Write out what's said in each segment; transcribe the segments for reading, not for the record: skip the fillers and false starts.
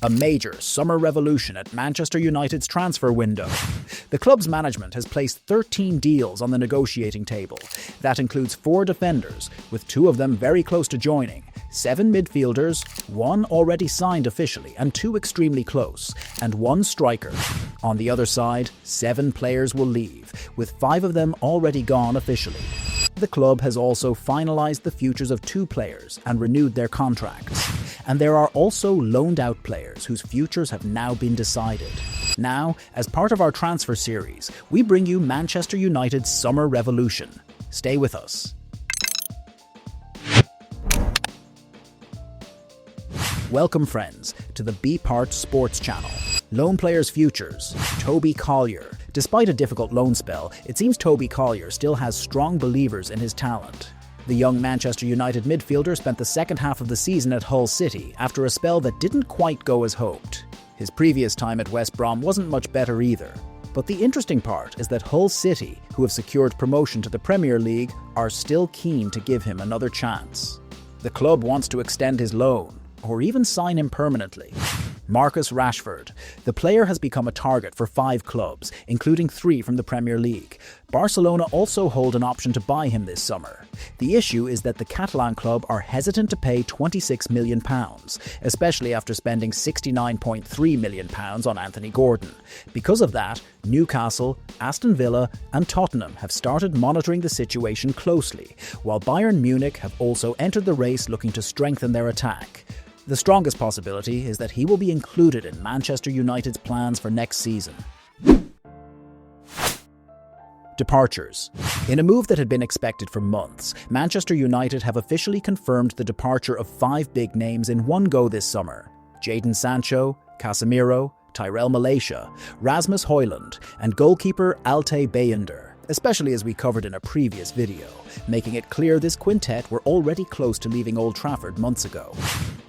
A major summer revolution at Manchester United's transfer window. The club's management has placed 13 deals on the negotiating table. That includes 4 defenders, with 2 of them very close to joining, 7 midfielders, 1 already signed officially and 2 extremely close, and 1 striker. On the other side, 7 players will leave, with 5 of them already gone officially. The club has also finalised the futures of 2 players and renewed their contracts. And there are also loaned out players whose futures have now been decided. Now, as part of our transfer series, we bring you Manchester United's summer revolution. Stay with us. Welcome, friends, to the BePart Sports channel. Loan players' futures. Toby Collier. Despite a difficult loan spell, it seems Toby Collier still has strong believers in his talent. The young Manchester United midfielder spent the second half of the season at Hull City after a spell that didn't quite go as hoped. His previous time at West Brom wasn't much better either. But the interesting part is that Hull City, who have secured promotion to the Premier League, are still keen to give him another chance. The club wants to extend his loan, or even sign him permanently. Marcus Rashford. The player has become a target for 5 clubs, including 3 from the Premier League. Barcelona also hold an option to buy him this summer. The issue is that the Catalan club are hesitant to pay £26 million, especially after spending £69.3 million on Anthony Gordon. Because of that, Newcastle, Aston Villa and Tottenham have started monitoring the situation closely, while Bayern Munich have also entered the race looking to strengthen their attack. The strongest possibility is that he will be included in Manchester United's plans for next season. Departures. In a move that had been expected for months, Manchester United have officially confirmed the departure of 5 big names in one go this summer: Jadon Sancho, Casemiro, Tyrell Malacia, Rasmus Højlund, and goalkeeper Altay Bayınder, especially as we covered in a previous video, making it clear this quintet were already close to leaving Old Trafford months ago.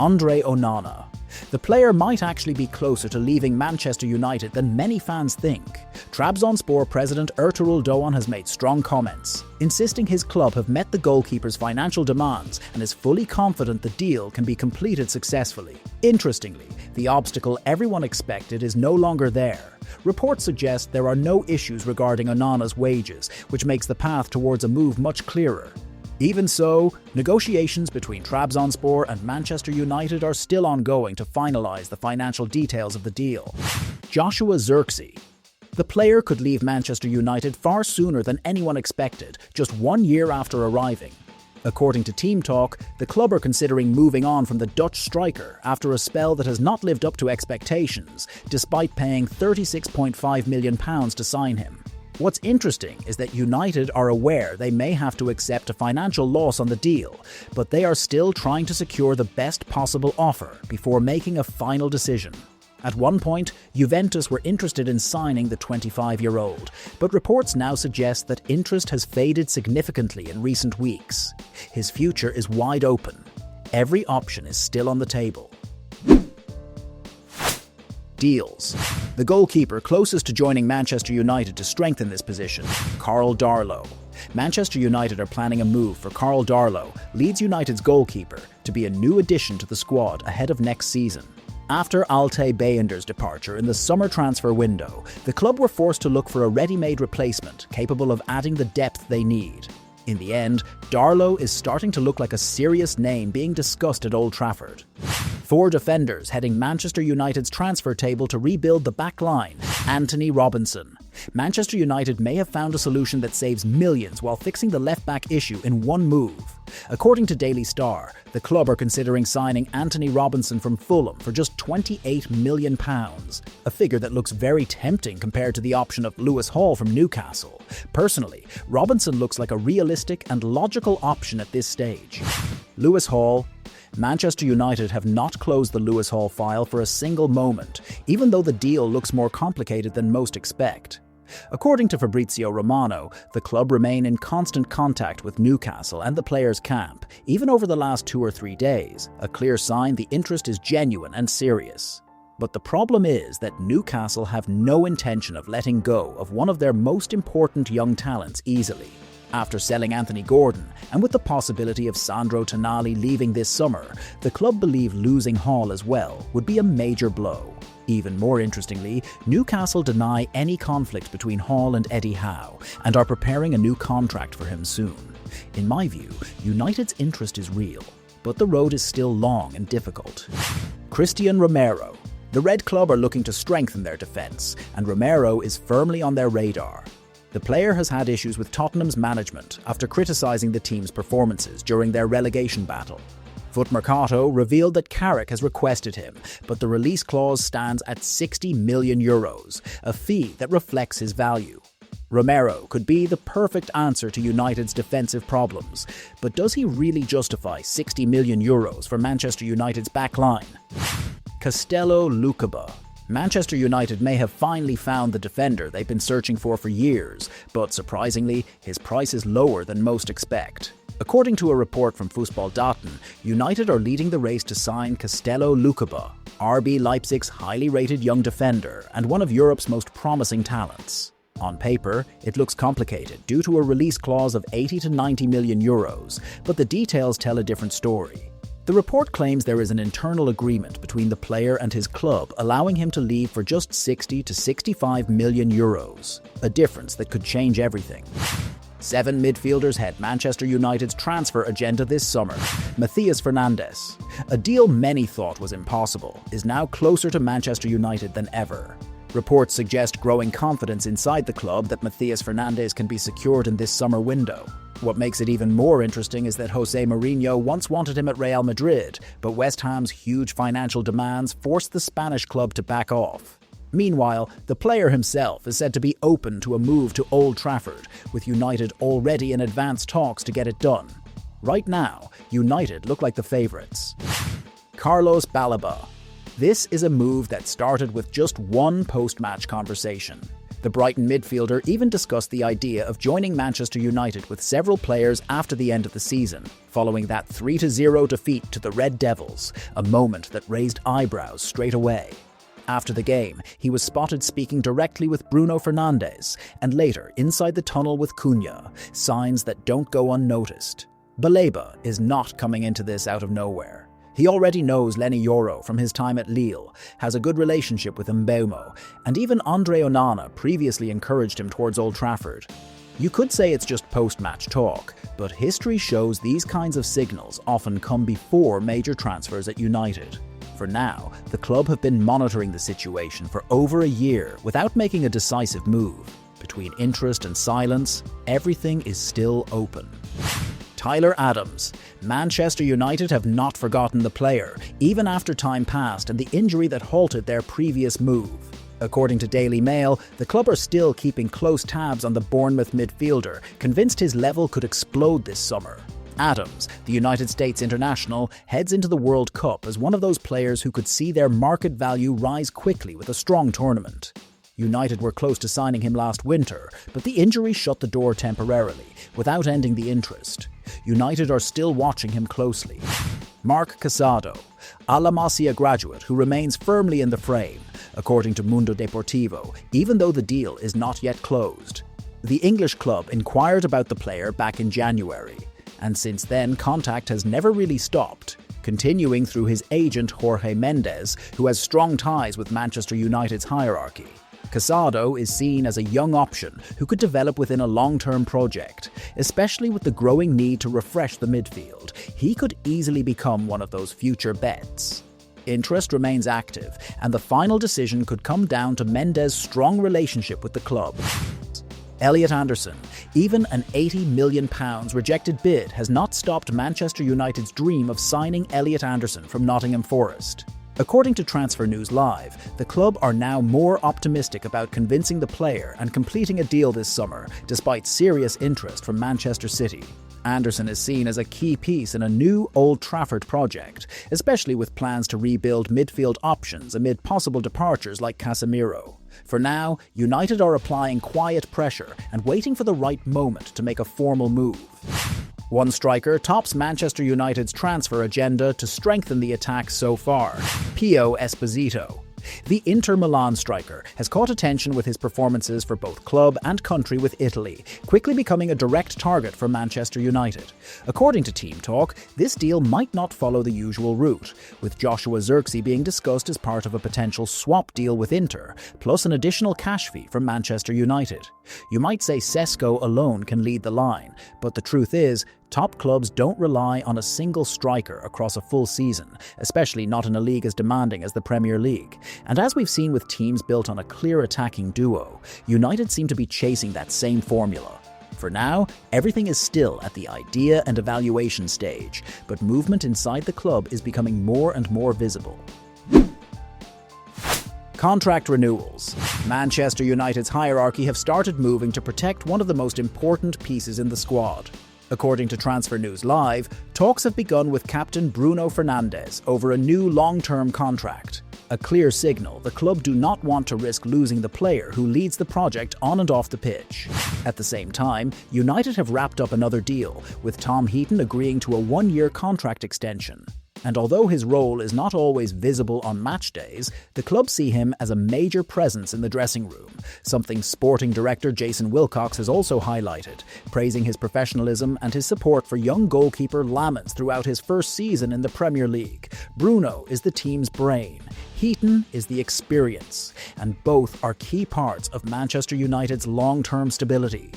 Andre Onana. The player might actually be closer to leaving Manchester United than many fans think. Trabzonspor president Ertuğrul Doğan has made strong comments, insisting his club have met the goalkeeper's financial demands and is fully confident the deal can be completed successfully. Interestingly, the obstacle everyone expected is no longer there. Reports suggest there are no issues regarding Onana's wages, which makes the path towards a move much clearer. Even so, negotiations between Trabzonspor and Manchester United are still ongoing to finalise the financial details of the deal. Joshua Zirkzee. The player could leave Manchester United far sooner than anyone expected, just 1 year after arriving. According to Team Talk, the club are considering moving on from the Dutch striker after a spell that has not lived up to expectations, despite paying £36.5 million to sign him. What's interesting is that United are aware they may have to accept a financial loss on the deal, but they are still trying to secure the best possible offer before making a final decision. At one point, Juventus were interested in signing the 25-year-old, but reports now suggest that interest has faded significantly in recent weeks. His future is wide open. Every option is still on the table. Deals. The goalkeeper closest to joining Manchester United to strengthen this position, Karl Darlow. Manchester United are planning a move for Karl Darlow, Leeds United's goalkeeper, to be a new addition to the squad ahead of next season. After Altay Bayınder's departure in the summer transfer window, the club were forced to look for a ready-made replacement capable of adding the depth they need. In the end, Darlow is starting to look like a serious name being discussed at Old Trafford. 4 defenders heading Manchester United's transfer table to rebuild the back line. Anthony Robinson. Manchester United may have found a solution that saves millions while fixing the left-back issue in one move. According to Daily Star, the club are considering signing Anthony Robinson from Fulham for just £28 million, a figure that looks very tempting compared to the option of Lewis Hall from Newcastle. Personally, Robinson looks like a realistic and logical option at this stage. Lewis Hall. Manchester United have not closed the Lewis Hall file for a single moment, even though the deal looks more complicated than most expect. According to Fabrizio Romano, the club remain in constant contact with Newcastle and the players' camp, even over the last 2 or 3 days, a clear sign the interest is genuine and serious. But the problem is that Newcastle have no intention of letting go of one of their most important young talents easily. After selling Anthony Gordon, and with the possibility of Sandro Tonali leaving this summer, the club believe losing Hall as well would be a major blow. Even more interestingly, Newcastle deny any conflict between Hall and Eddie Howe and are preparing a new contract for him soon. In my view, United's interest is real, but the road is still long and difficult. Christian Romero. The Red Club are looking to strengthen their defence, and Romero is firmly on their radar. The player has had issues with Tottenham's management after criticising the team's performances during their relegation battle. Foot Mercato revealed that Carrick has requested him, but the release clause stands at €60 million, a fee that reflects his value. Romero could be the perfect answer to United's defensive problems, but does he really justify €60 million for Manchester United's backline? Castello Lukeba. Manchester United may have finally found the defender they've been searching for years, but surprisingly, his price is lower than most expect. According to a report from Fußballdaten, United are leading the race to sign Castello Lukeba, RB Leipzig's highly rated young defender and one of Europe's most promising talents. On paper, it looks complicated due to a release clause of €80 to €90 million, but the details tell a different story. The report claims there is an internal agreement between the player and his club allowing him to leave for just €60 to €65 million, a difference that could change everything. 7 midfielders head Manchester United's transfer agenda this summer. Matheus Fernandes, a deal many thought was impossible, is now closer to Manchester United than ever. Reports suggest growing confidence inside the club that Matheus Fernandes can be secured in this summer window. What makes it even more interesting is that Jose Mourinho once wanted him at Real Madrid, but West Ham's huge financial demands forced the Spanish club to back off. Meanwhile, the player himself is said to be open to a move to Old Trafford, with United already in advanced talks to get it done. Right now, United look like the favourites. Carlos Balaba. This is a move that started with just one post-match conversation. The Brighton midfielder even discussed the idea of joining Manchester United with several players after the end of the season, following that 3-0 defeat to the Red Devils, a moment that raised eyebrows straight away. After the game, he was spotted speaking directly with Bruno Fernandes, and later inside the tunnel with Cunha, signs that don't go unnoticed. Baleba is not coming into this out of nowhere. He already knows Lenny Yoro from his time at Lille, has a good relationship with Mbeumo, and even Andre Onana previously encouraged him towards Old Trafford. You could say it's just post-match talk, but history shows these kinds of signals often come before major transfers at United. For now, the club have been monitoring the situation for over a year without making a decisive move. Between interest and silence, everything is still open. Tyler Adams. Manchester United have not forgotten the player, even after time passed and the injury that halted their previous move. According to Daily Mail, the club are still keeping close tabs on the Bournemouth midfielder, convinced his level could explode this summer. Adams, the United States international, heads into the World Cup as one of those players who could see their market value rise quickly with a strong tournament. United were close to signing him last winter, but the injury shut the door temporarily, without ending the interest. United are still watching him closely. Marc Casado, a La Masia graduate who remains firmly in the frame, according to Mundo Deportivo, even though the deal is not yet closed. The English club inquired about the player back in January, and since then contact has never really stopped, continuing through his agent Jorge Mendes, who has strong ties with Manchester United's hierarchy. Casado is seen as a young option who could develop within a long-term project, especially with the growing need to refresh the midfield. He could easily become one of those future bets. Interest remains active, and the final decision could come down to Mendes' strong relationship with the club. Elliot Anderson. Even an £80 million rejected bid has not stopped Manchester United's dream of signing Elliot Anderson from Nottingham Forest. According to Transfer News Live, the club are now more optimistic about convincing the player and completing a deal this summer, despite serious interest from Manchester City. Anderson is seen as a key piece in a new Old Trafford project, especially with plans to rebuild midfield options amid possible departures like Casemiro. For now, United are applying quiet pressure and waiting for the right moment to make a formal move. One striker tops Manchester United's transfer agenda to strengthen the attack so far, Pio Esposito. The Inter Milan striker has caught attention with his performances for both club and country with Italy, quickly becoming a direct target for Manchester United. According to Team Talk, this deal might not follow the usual route, with Joshua Zirkzee being discussed as part of a potential swap deal with Inter, plus an additional cash fee from Manchester United. You might say Sesko alone can lead the line, but the truth is, top clubs don't rely on a single striker across a full season, especially not in a league as demanding as the Premier League. And as we've seen with teams built on a clear attacking duo, United seem to be chasing that same formula. For now, everything is still at the idea and evaluation stage, but movement inside the club is becoming more and more visible. Contract renewals. Manchester United's hierarchy have started moving to protect one of the most important pieces in the squad. According to Transfer News Live, talks have begun with captain Bruno Fernandes over a new long-term contract. A clear signal the club do not want to risk losing the player who leads the project on and off the pitch. At the same time, United have wrapped up another deal, with Tom Heaton agreeing to a one-year contract extension. And although his role is not always visible on match days, the club see him as a major presence in the dressing room, something sporting director Jason Wilcox has also highlighted, praising his professionalism and his support for young goalkeeper Lamens throughout his first season in the Premier League. Bruno is the team's brain. Heaton is the experience, and both are key parts of Manchester United's long-term stability.